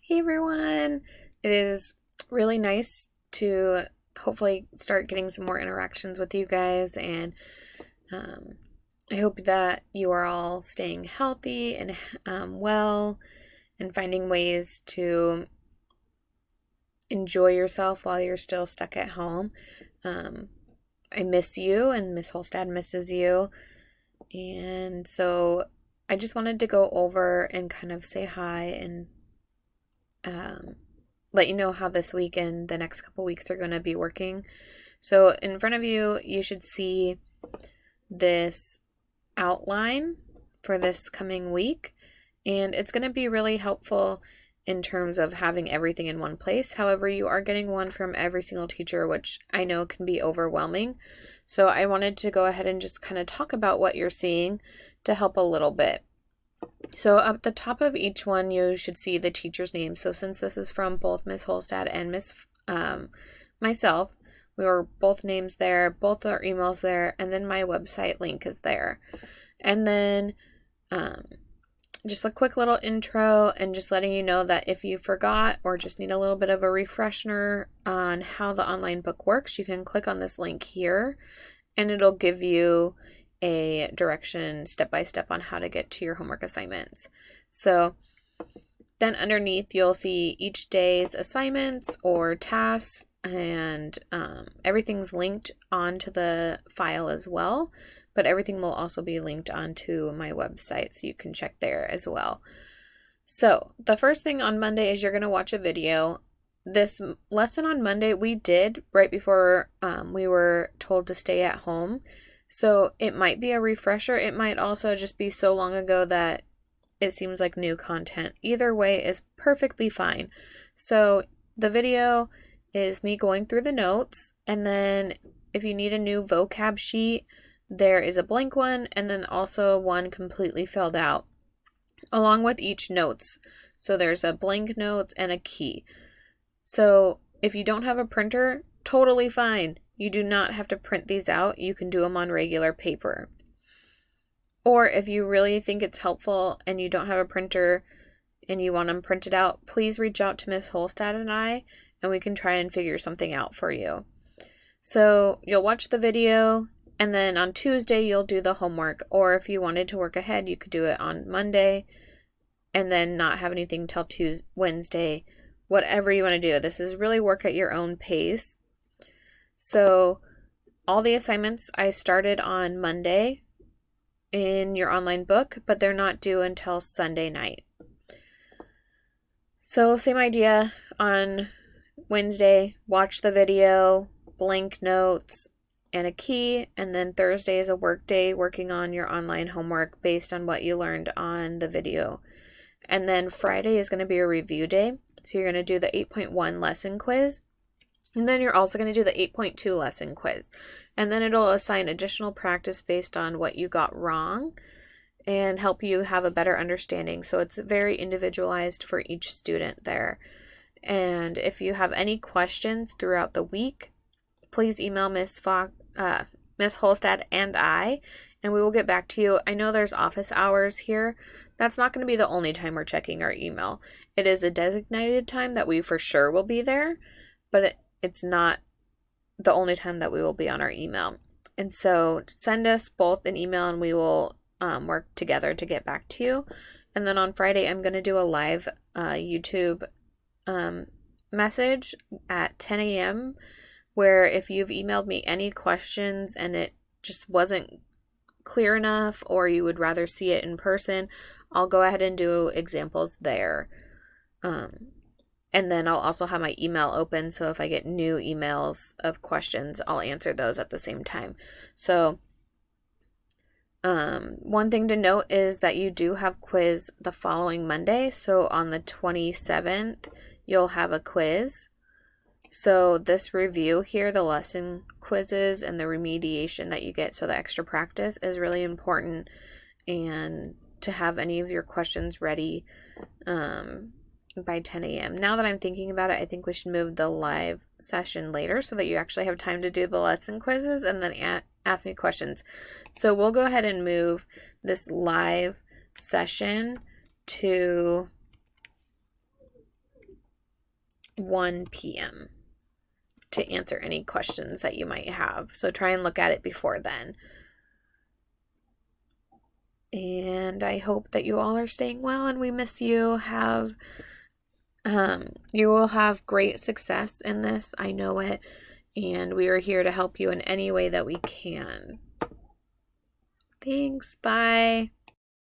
Hey everyone! It is really nice to hopefully start getting some more interactions with you guys, and um, I hope that you are all staying healthy and well and finding ways to enjoy yourself while you're still stuck at home. Um, I miss you, and Miss Holstad misses you, and so I just wanted to go over and kind of say hi and um, let you know how this week and the next couple weeks are going to be working. So in front of you, you should see this outline for this coming week, and it's going to be really helpful in terms of having everything in one place. However, you are getting one from every single teacher, which I know can be overwhelming. So I wanted to go ahead and just kind of talk about what you're seeing to help a little bit. So at the top of each one, you should see the teacher's name. So since this is from both Miss Holstad and myself, we were both names there, both our emails there, and then my website link is there. And then just a quick little intro and just letting you know that if you forgot or just need a little bit of a refresher on how the online book works, you can click on this link here and it'll give you a direction step by step on how to get to your homework assignments. So then underneath you'll see each day's assignments or tasks, and everything's linked onto the file as well, but everything will also be linked onto my website, so you can check there as well. So the first thing on Monday is you're going to watch a video. This lesson on Monday we did right before we were told to stay at home. So it might be a refresher. It might also just be so long ago that it seems like new content. Either way is perfectly fine. So the video is me going through the notes, and then if you need a new vocab sheet, there is a blank one and then also one completely filled out along with each notes. So there's a blank notes and a key. So if you don't have a printer, totally fine. You do not have to print these out. You can do them on regular paper. Or if you really think it's helpful and you don't have a printer and you want them printed out, please reach out to Miss Holstad and I, and we can try and figure something out for you. So you'll watch the video, and then on Tuesday you'll do the homework. Or if you wanted to work ahead, you could do it on Monday and then not have anything till Wednesday. Whatever you want to do. This is really work at your own pace. So all the assignments I started on Monday in your online book, but they're not due until Sunday night. So same idea on Wednesday, watch the video, blank notes, and a key, and then Thursday is a work day working on your online homework based on what you learned on the video. And then Friday is going to be a review day. So you're going to do the 8.1 lesson quiz. And then you're also going to do the 8.2 lesson quiz. And then it'll assign additional practice based on what you got wrong and help you have a better understanding. So it's very individualized for each student there. And if you have any questions throughout the week, please email Miss Holstad and I, and we will get back to you. I know there's office hours here. That's not going to be the only time we're checking our email. It is a designated time that we for sure will be there, but it's not the only time that we will be on our email. And so send us both an email and we will work together to get back to you. And then on Friday, I'm going to do a live YouTube message at 10 a.m. where if you've emailed me any questions and it just wasn't clear enough or you would rather see it in person, I'll go ahead and do examples there. And then I'll also have my email open, so if I get new emails of questions, I'll answer those at the same time. So one thing to note is that you do have quiz the following Monday. So on the 27th, you'll have a quiz. So this review here, the lesson quizzes and the remediation that you get, so the extra practice is really important, and to have any of your questions ready by 10 a.m. Now that I'm thinking about it, I think we should move the live session later so that you actually have time to do the lesson quizzes and then ask me questions. So we'll go ahead and move this live session to 1 p.m. to answer any questions that you might have. So try and look at it before then. And I hope that you all are staying well, and we miss you. You will have great success in this. I know it. And we are here to help you in any way that we can. Thanks. Bye.